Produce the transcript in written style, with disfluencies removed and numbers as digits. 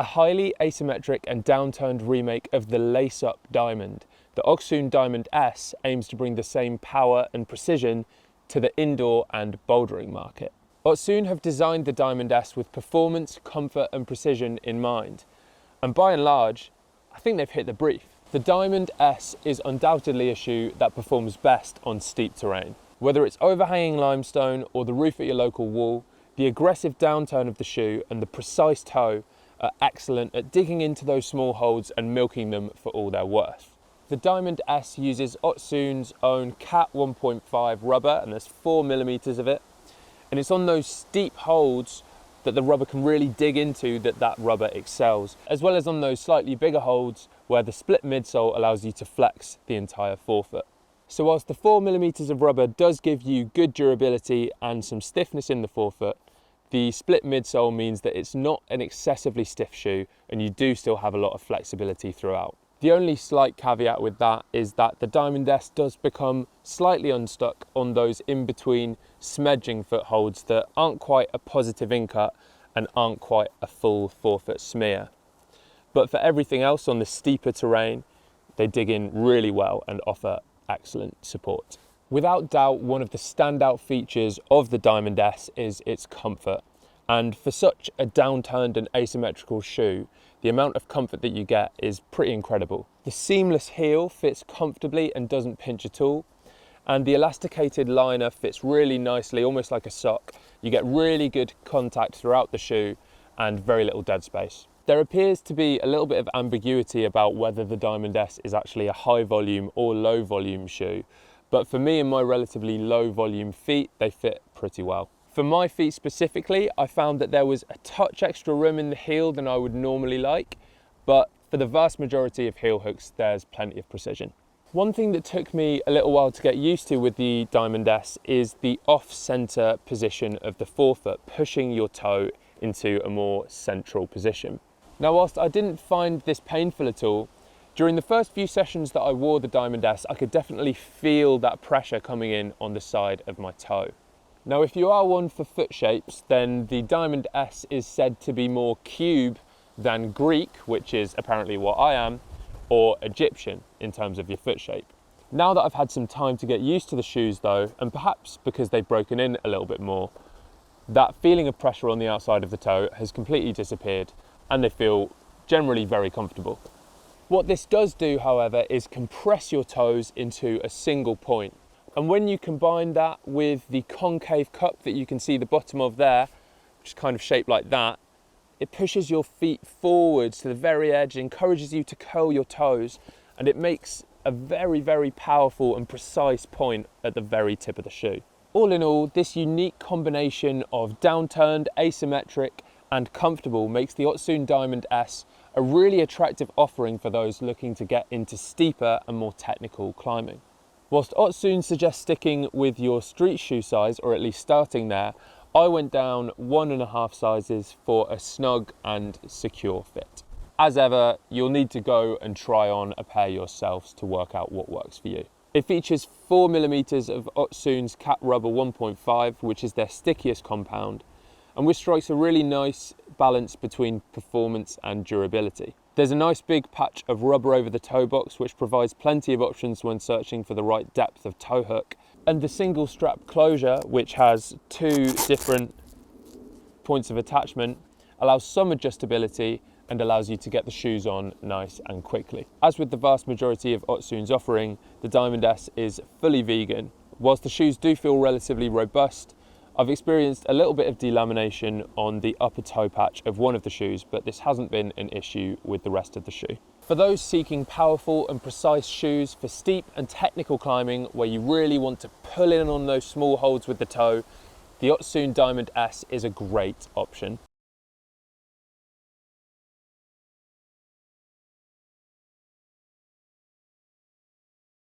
highly asymmetric and downturned remake of the lace-up diamond, the Ocun Diamond S aims to bring the same power and precision to the indoor and bouldering market. Ocun have designed the Diamond S with performance, comfort and precision in mind, and by and large, I think they've hit the brief. The Diamond S is undoubtedly a shoe that performs best on steep terrain. Whether it's overhanging limestone or the roof at your local wall, the aggressive downturn of the shoe and the precise toe are excellent at digging into those small holes and milking them for all they're worth. The Diamond S uses Ocun's own Cat 1.5 rubber, and there's 4mm of it, and it's on those steep holds that the rubber can really dig into that rubber excels, as well as on those slightly bigger holds where the split midsole allows you to flex the entire forefoot. So whilst the 4mm of rubber does give you good durability and some stiffness in the forefoot, the split midsole means that it's not an excessively stiff shoe and you do still have a lot of flexibility throughout. The only slight caveat with that is that the Diamond S does become slightly unstuck on those in-between smedging footholds that aren't quite a positive in-cut and aren't quite a full forefoot smear. But for everything else on the steeper terrain, they dig in really well and offer excellent support. Without doubt, one of the standout features of the Diamond S is its comfort. And for such a downturned and asymmetrical shoe, the amount of comfort that you get is pretty incredible. The seamless heel fits comfortably and doesn't pinch at all. And the elasticated liner fits really nicely, almost like a sock. You get really good contact throughout the shoe and very little dead space. There appears to be a little bit of ambiguity about whether the Diamond S is actually a high volume or low volume shoe. But for me and my relatively low volume feet, they fit pretty well. For my feet specifically, I found that there was a touch extra room in the heel than I would normally like, but for the vast majority of heel hooks, there's plenty of precision. One thing that took me a little while to get used to with the Diamond S is the off-center position of the forefoot, pushing your toe into a more central position. Now, whilst I didn't find this painful at all, during the first few sessions that I wore the Diamond S, I could definitely feel that pressure coming in on the side of my toe. Now, if you are one for foot shapes, then the Diamond S is said to be more cube than Greek, which is apparently what I am, or Egyptian in terms of your foot shape. Now that I've had some time to get used to the shoes though, and perhaps because they've broken in a little bit more, that feeling of pressure on the outside of the toe has completely disappeared and they feel generally very comfortable. What this does do, however, is compress your toes into a single point. And when you combine that with the concave cup that you can see the bottom of there, which is kind of shaped like that, it pushes your feet forwards to the very edge, encourages you to curl your toes, and it makes a very, very powerful and precise point at the very tip of the shoe. All in all, this unique combination of downturned, asymmetric, and comfortable makes the Ocun Diamond S a really attractive offering for those looking to get into steeper and more technical climbing. Whilst Ocun suggests sticking with your street shoe size, or at least starting there, I went down 1.5 sizes for a snug and secure fit. As ever, you'll need to go and try on a pair yourselves to work out what works for you. It features 4mm of Ocun's Cat Rubber 1.5, which is their stickiest compound, and which strikes a really nice balance between performance and durability. There's a nice big patch of rubber over the toe box, which provides plenty of options when searching for the right depth of toe hook. And the single strap closure, which has 2 different points of attachment, allows some adjustability and allows you to get the shoes on nice and quickly. As with the vast majority of Ocun's offering, the Diamond S is fully vegan. Whilst the shoes do feel relatively robust, I've experienced a little bit of delamination on the upper toe patch of one of the shoes, but this hasn't been an issue with the rest of the shoe. For those seeking powerful and precise shoes for steep and technical climbing where you really want to pull in on those small holds with the toe, the Ocun Diamond S is a great option.